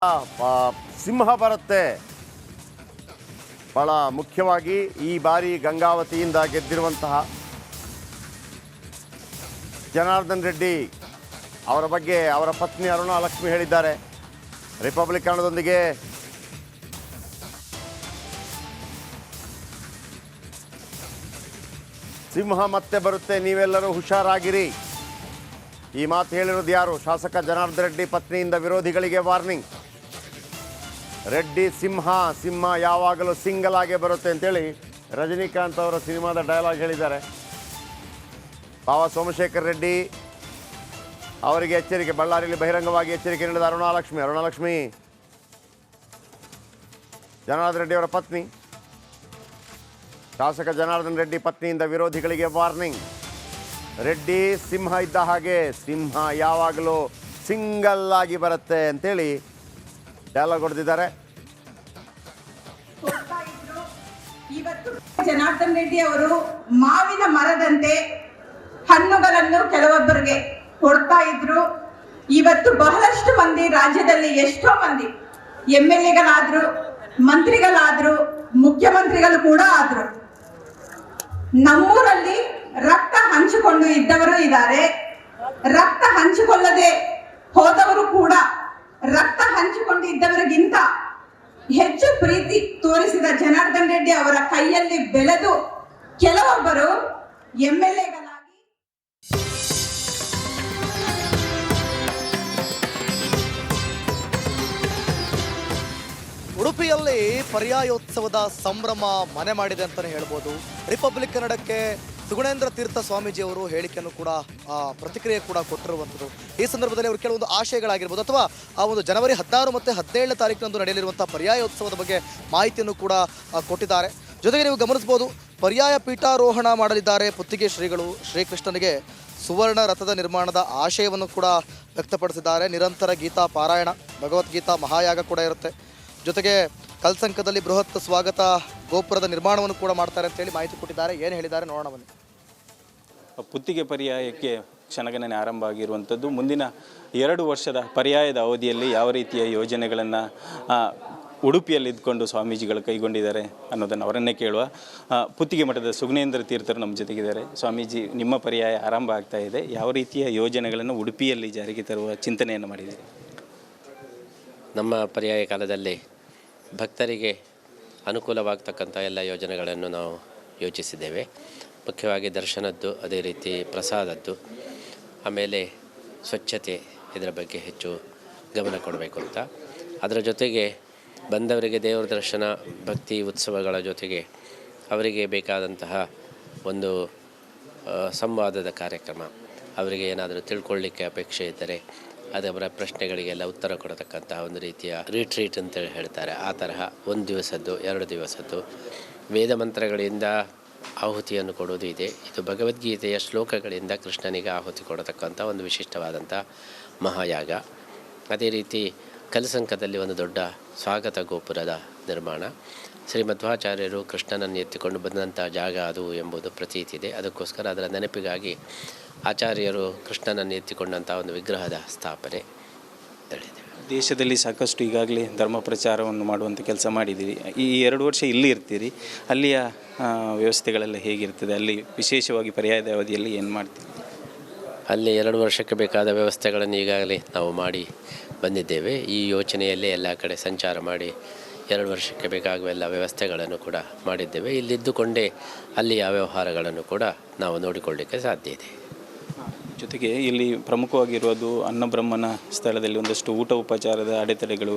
ಸಿಂಹ ಬರುತ್ತೆ. ಬಹಳ ಮುಖ್ಯವಾಗಿ ಈ ಬಾರಿ ಗಂಗಾವತಿಯಿಂದ ಗೆದ್ದಿರುವಂತಹ ಜನಾರ್ದನ್ ರೆಡ್ಡಿ ಅವರ ಬಗ್ಗೆ ಅವರ ಪತ್ನಿ ಅರುಣಾ ಲಕ್ಷ್ಮಿ ಹೇಳಿದ್ದಾರೆ. ರಿಪಬ್ಲಿಕ್ ಕನ್ನಡದೊಂದಿಗೆ ಸಿಂಹ ಮತ್ತೆ ಬರುತ್ತೆ, ನೀವೆಲ್ಲರೂ ಹುಷಾರಾಗಿರಿ. ಈ ಮಾತು ಹೇಳಿರೋದು ಯಾರು? ಶಾಸಕ ಜನಾರ್ದನ್ ರೆಡ್ಡಿ ಪತ್ನಿಯಿಂದ ವಿರೋಧಿಗಳಿಗೆ ವಾರ್ನಿಂಗ್. ರೆಡ್ಡಿ ಸಿಂಹ, ಸಿಂಹ ಯಾವಾಗಲೂ ಸಿಂಗಲ್ ಆಗೇ ಬರುತ್ತೆ ಅಂತೇಳಿ ರಜನಿಕಾಂತ್ ಅವರ ಸಿನಿಮಾದ ಡೈಲಾಗ್ ಹೇಳಿದ್ದಾರೆ. ಬಾವ ಸೋಮಶೇಖರ್ ರೆಡ್ಡಿ ಅವರಿಗೆ ಎಚ್ಚರಿಕೆ. ಬಳ್ಳಾರಿಯಲ್ಲಿ ಬಹಿರಂಗವಾಗಿ ಎಚ್ಚರಿಕೆ ನೀಡಿದ ಅರುಣಾ ಲಕ್ಷ್ಮಿ ಜನಾರ್ದನ್ ರೆಡ್ಡಿ ಅವರ ಪತ್ನಿ. ಶಾಸಕ ಜನಾರ್ದನ್ ರೆಡ್ಡಿ ಪತ್ನಿಯಿಂದ ವಿರೋಧಿಗಳಿಗೆ ವಾರ್ನಿಂಗ್. ರೆಡ್ಡಿ ಸಿಂಹ ಇದ್ದ ಹಾಗೆ, ಸಿಂಹ ಯಾವಾಗಲೂ ಸಿಂಗಲ್ ಆಗಿ ಬರುತ್ತೆ ಅಂತೇಳಿ ಡೈಲಾಗ್ ಹೊಡೆದಿದ್ದಾರೆ. ಇವತ್ತು ಜನಾರ್ದನ್ ರೆಡ್ಡಿ ಅವರು ಮಾವಿನ ಮರದಂತೆ ಹಣ್ಣುಗಳನ್ನು ಕೆಲವೊಬ್ಬರಿಗೆ ಕೊಡ್ತಾ ಇದ್ರು. ಇವತ್ತು ಬಹಳಷ್ಟು ಮಂದಿ, ರಾಜ್ಯದಲ್ಲಿ ಎಷ್ಟೋ ಮಂದಿ MLA-ಗಳಾದ್ರು, ಮಂತ್ರಿಗಳಾದ್ರು, ಮುಖ್ಯಮಂತ್ರಿಗಳು ಕೂಡ ಆದ್ರು. ನಮ್ಮೂರಲ್ಲಿ ರಕ್ತ ಹಂಚಿಕೊಂಡು ಇದ್ದವರು ಇದ್ದಾರೆ, ರಕ್ತ ಹಂಚಿಕೊಳ್ಳದೆ ಹೋದವರು ಕೂಡ. ರಕ್ತ ಹಂಚಿಕೊಂಡು ಇದ್ದವರಿಗಿಂತ ಹೆಚ್ಚು ಪ್ರೀತಿ ತೋರಿಸಿದ ಜನಾರ್ದನ್ ರೆಡ್ಡಿ ಅವರ ಕೈಯಲ್ಲಿ ಬೆಳೆದು ಕೆಲವೊಬ್ಬರು MLA-ಗಳಾಗಿ ಉಡುಪಿಯಲ್ಲಿ ಪರ್ಯಾಯೋತ್ಸವದ ಸಂಭ್ರಮ ಮನೆ ಮಾಡಿದೆ ಅಂತಲೇ ಹೇಳ್ಬೋದು. ರಿಪಬ್ಲಿಕ್ ಕನ್ನಡಕ್ಕೆ ಸುಗುಣೇಂದ್ರ ತೀರ್ಥ ಸ್ವಾಮೀಜಿಯವರು ಹೇಳಿಕೆಯನ್ನು ಕೂಡ ಪ್ರತಿಕ್ರಿಯೆ ಕೂಡ ಕೊಟ್ಟಿರುವಂಥದ್ದು. ಈ ಸಂದರ್ಭದಲ್ಲಿ ಅವರು ಕೆಲವೊಂದು ಆಶಯಗಳಾಗಿರ್ಬೋದು ಅಥವಾ ಆ ಒಂದು ಜನವರಿ 16 ಮತ್ತು 17ನೇ ತಾರೀಕಿನಂದು ನಡೆಯಲಿರುವಂಥ ಪರ್ಯಾಯೋತ್ಸವದ ಬಗ್ಗೆ ಮಾಹಿತಿಯನ್ನು ಕೂಡ ಕೊಟ್ಟಿದ್ದಾರೆ. ಜೊತೆಗೆ ನೀವು ಗಮನಿಸ್ಬೋದು, ಪರ್ಯಾಯ ಪೀಠಾರೋಹಣ ಮಾಡಲಿದ್ದಾರೆ ಪುತ್ತಿಗೆ ಶ್ರೀಗಳು. ಶ್ರೀಕೃಷ್ಣನಿಗೆ ಸುವರ್ಣ ರಥದ ನಿರ್ಮಾಣದ ಆಶಯವನ್ನು ಕೂಡ ವ್ಯಕ್ತಪಡಿಸಿದ್ದಾರೆ. ನಿರಂತರ ಗೀತಾ ಪಾರಾಯಣ, ಭಗವದ್ಗೀತಾ ಮಹಾಯಾಗ ಕೂಡ ಇರುತ್ತೆ. ಜೊತೆಗೆ ಕಲ್ಸಂಕದಲ್ಲಿ ಬೃಹತ್ ಸ್ವಾಗತ ಗೋಪುರದ ನಿರ್ಮಾಣವನ್ನು ಕೂಡ ಮಾಡ್ತಾರೆ ಅಂತೇಳಿ ಮಾಹಿತಿ ಕೊಟ್ಟಿದ್ದಾರೆ. ಏನು ಹೇಳಿದ್ದಾರೆ ನೋಡೋಣ ಬನ್ನಿ. ಪುತ್ತಿಗೆ ಪರ್ಯಾಯಕ್ಕೆ ಕ್ಷಣಗಣನೆ ಆರಂಭ ಆಗಿರುವಂಥದ್ದು. ಮುಂದಿನ 2 ವರ್ಷದ ಪರ್ಯಾಯದ ಅವಧಿಯಲ್ಲಿ ಯಾವ ರೀತಿಯ ಯೋಜನೆಗಳನ್ನು ಉಡುಪಿಯಲ್ಲಿ ಇದ್ಕೊಂಡು ಸ್ವಾಮೀಜಿಗಳು ಕೈಗೊಂಡಿದ್ದಾರೆ ಅನ್ನೋದನ್ನು ಅವರನ್ನೇ ಕೇಳುವ. ಪುತ್ತಿಗೆ ಮಠದ ಸುಗುಣೇಂದ್ರ ತೀರ್ಥರು ನಮ್ಮ ಜೊತೆಗಿದ್ದಾರೆ. ಸ್ವಾಮೀಜಿ, ನಿಮ್ಮ ಪರ್ಯಾಯ ಆರಂಭ ಆಗ್ತಾ ಇದೆ, ಯಾವ ರೀತಿಯ ಯೋಜನೆಗಳನ್ನು ಉಡುಪಿಯಲ್ಲಿ ಜಾರಿಗೆ ತರುವ ಚಿಂತನೆಯನ್ನು ಮಾಡಿದ್ದೀರಿ? ನಮ್ಮ ಪರ್ಯಾಯ ಕಾಲದಲ್ಲಿ ಭಕ್ತರಿಗೆ ಅನುಕೂಲವಾಗ್ತಕ್ಕಂಥ ಎಲ್ಲ ಯೋಜನೆಗಳನ್ನು ನಾವು ಯೋಚಿಸಿದ್ದೇವೆ. ಮುಖ್ಯವಾಗಿ ದರ್ಶನದ್ದು, ಅದೇ ರೀತಿ ಪ್ರಸಾದದ್ದು, ಆಮೇಲೆ ಸ್ವಚ್ಛತೆ, ಇದರ ಬಗ್ಗೆ ಹೆಚ್ಚು ಗಮನ ಕೊಡಬೇಕು ಅಂತ. ಅದರ ಜೊತೆಗೆ ಬಂದವರಿಗೆ ದೇವರ ದರ್ಶನ, ಭಕ್ತಿ ಉತ್ಸವಗಳ ಜೊತೆಗೆ ಅವರಿಗೆ ಬೇಕಾದಂತಹ ಒಂದು ಸಂವಾದದ ಕಾರ್ಯಕ್ರಮ, ಅವರಿಗೆ ಏನಾದರೂ ತಿಳ್ಕೊಳ್ಳಿಕ್ಕೆ ಅಪೇಕ್ಷೆ ಇದ್ದರೆ ಅದವರ ಪ್ರಶ್ನೆಗಳಿಗೆಲ್ಲ ಉತ್ತರ ಕೊಡತಕ್ಕಂತಹ ಒಂದು ರೀತಿಯ ರಿಟ್ರೀಟ್ ಅಂತೇಳಿ ಹೇಳ್ತಾರೆ. ಆ ತರಹ 1 ದಿವಸದ್ದು 2 ದಿವಸದ್ದು ವೇದ ಮಂತ್ರಗಳಿಂದ ಆಹುತಿಯನ್ನು ಕೊಡುವುದು ಇದೆ. ಇದು ಭಗವದ್ಗೀತೆಯ ಶ್ಲೋಕಗಳಿಂದ ಕೃಷ್ಣನಿಗೆ ಆಹುತಿ ಕೊಡತಕ್ಕಂಥ ಒಂದು ವಿಶಿಷ್ಟವಾದಂಥ ಮಹಾಯಾಗ. ಅದೇ ರೀತಿ ಕಲಸಂಕದಲ್ಲಿ ಒಂದು ದೊಡ್ಡ ಸ್ವಾಗತ ಗೋಪುರದ ನಿರ್ಮಾಣ. ಶ್ರೀ ಮಧ್ವಾಚಾರ್ಯರು ಕೃಷ್ಣನನ್ನು ಎತ್ತಿಕೊಂಡು ಬಂದಂಥ ಜಾಗ ಅದು ಎಂಬುದು ಪ್ರತೀತಿ ಇದೆ. ಅದಕ್ಕೋಸ್ಕರ ಅದರ ನೆನಪಿಗಾಗಿ ಆಚಾರ್ಯರು ಕೃಷ್ಣನನ್ನು ಎತ್ತಿಕೊಂಡಂಥ ಒಂದು ವಿಗ್ರಹದ ಸ್ಥಾಪನೆ ಹೇಳಿದೆ. ದೇಶದಲ್ಲಿ ಸಾಕಷ್ಟು ಈಗಾಗಲೇ ಧರ್ಮ ಪ್ರಚಾರವನ್ನು ಮಾಡುವಂಥ ಕೆಲಸ ಮಾಡಿದ್ದೀರಿ. ಈ 2 ವರ್ಷ ಇಲ್ಲಿ ಇರ್ತೀರಿ, ಅಲ್ಲಿಯ ವ್ಯವಸ್ಥೆಗಳೆಲ್ಲ ಹೇಗಿರ್ತದೆ? ಅಲ್ಲಿ ವಿಶೇಷವಾಗಿ ಪರ್ಯಾಯದ ಅವಧಿಯಲ್ಲಿ ಏನು ಮಾಡ್ತೀವಿ? ಅಲ್ಲಿ 2 ವರ್ಷಕ್ಕೆ ಬೇಕಾದ ವ್ಯವಸ್ಥೆಗಳನ್ನು ಈಗಾಗಲೇ ನಾವು ಮಾಡಿ ಬಂದಿದ್ದೇವೆ. ಈ ಯೋಚನೆಯಲ್ಲೇ ಎಲ್ಲ ಕಡೆ ಸಂಚಾರ ಮಾಡಿ 2 ವರ್ಷಕ್ಕೆ ಬೇಕಾಗುವ ಎಲ್ಲ ವ್ಯವಸ್ಥೆಗಳನ್ನು ಕೂಡ ಮಾಡಿದ್ದೇವೆ. ಇಲ್ಲಿದ್ದುಕೊಂಡೇ ಅಲ್ಲಿಯ ವ್ಯವಹಾರಗಳನ್ನು ಕೂಡ ನಾವು ನೋಡಿಕೊಳ್ಳಲಿಕ್ಕೆ ಸಾಧ್ಯ ಇದೆ. ಜೊತೆಗೆ ಇಲ್ಲಿ ಪ್ರಮುಖವಾಗಿರೋದು ಅನ್ನಬ್ರಹ್ಮನ ಸ್ಥಳದಲ್ಲಿ ಒಂದಷ್ಟು ಊಟ ಉಪಚಾರದ ಅಡೆತಡೆಗಳು,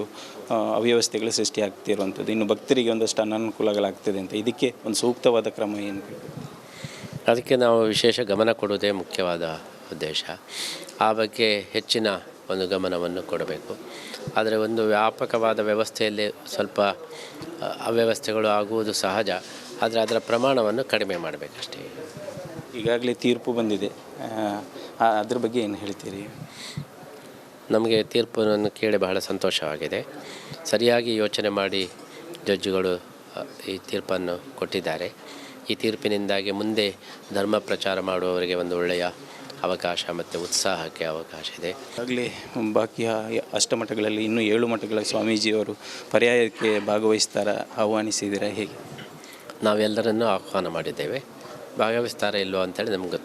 ಅವ್ಯವಸ್ಥೆಗಳು ಸೃಷ್ಟಿಯಾಗ್ತಿರುವಂಥದ್ದು. ಇನ್ನು ಭಕ್ತರಿಗೆ ಒಂದಷ್ಟು ಅನಾನುಕೂಲಗಳಾಗ್ತದೆ ಅಂತ. ಇದಕ್ಕೆ ಒಂದು ಸೂಕ್ತವಾದ ಕ್ರಮ ಏನು? ಅದಕ್ಕೆ ನಾವು ವಿಶೇಷ ಗಮನ ಕೊಡುವುದೇ ಮುಖ್ಯವಾದ ಉದ್ದೇಶ. ಆ ಬಗ್ಗೆ ಹೆಚ್ಚಿನ ಒಂದು ಗಮನವನ್ನು ಕೊಡಬೇಕು. ಆದರೆ ಒಂದು ವ್ಯಾಪಕವಾದ ವ್ಯವಸ್ಥೆಯಲ್ಲಿ ಸ್ವಲ್ಪ ಅವ್ಯವಸ್ಥೆಗಳು ಆಗುವುದು ಸಹಜ. ಆದರೆ ಅದರ ಪ್ರಮಾಣವನ್ನು ಕಡಿಮೆ ಮಾಡಬೇಕಷ್ಟೇ. ಈಗಾಗಲೇ ತೀರ್ಪು ಬಂದಿದೆ, ಅದ್ರ ಬಗ್ಗೆ ಏನು ಹೇಳ್ತೀರಿ? ನಮಗೆ ತೀರ್ಪನ್ನು ಕೇಳಿ ಬಹಳ ಸಂತೋಷವಾಗಿದೆ. ಸರಿಯಾಗಿ ಯೋಚನೆ ಮಾಡಿ ಜಡ್ಜುಗಳು ಈ ತೀರ್ಪನ್ನು ಕೊಟ್ಟಿದ್ದಾರೆ. ಈ ತೀರ್ಪಿನಿಂದಾಗಿ ಮುಂದೆ ಧರ್ಮ ಪ್ರಚಾರ ಮಾಡುವವರಿಗೆ ಒಂದು ಒಳ್ಳೆಯ ಅವಕಾಶ ಮತ್ತು ಉತ್ಸಾಹಕ್ಕೆ ಅವಕಾಶ ಇದೆ. ಆಗಲೇ ಬಾಕಿ ಅಷ್ಟಮಠಗಳಲ್ಲಿ ಇನ್ನೂ 7 ಮಠಗಳ ಸ್ವಾಮೀಜಿಯವರು ಪರ್ಯಾಯಕ್ಕೆ ಭಾಗವಹಿಸ್ತಾರ, ಆಹ್ವಾನಿಸಿದ್ದೀರಾ ಹೇಗೆ? ನಾವೆಲ್ಲರನ್ನೂ ಆಹ್ವಾನ ಮಾಡಿದ್ದೇವೆ. ಭಾಗವಹಿಸ್ತಾರೆ ಇಲ್ಲೋ ಅಂತೇಳಿ ನಮ್ಗೆ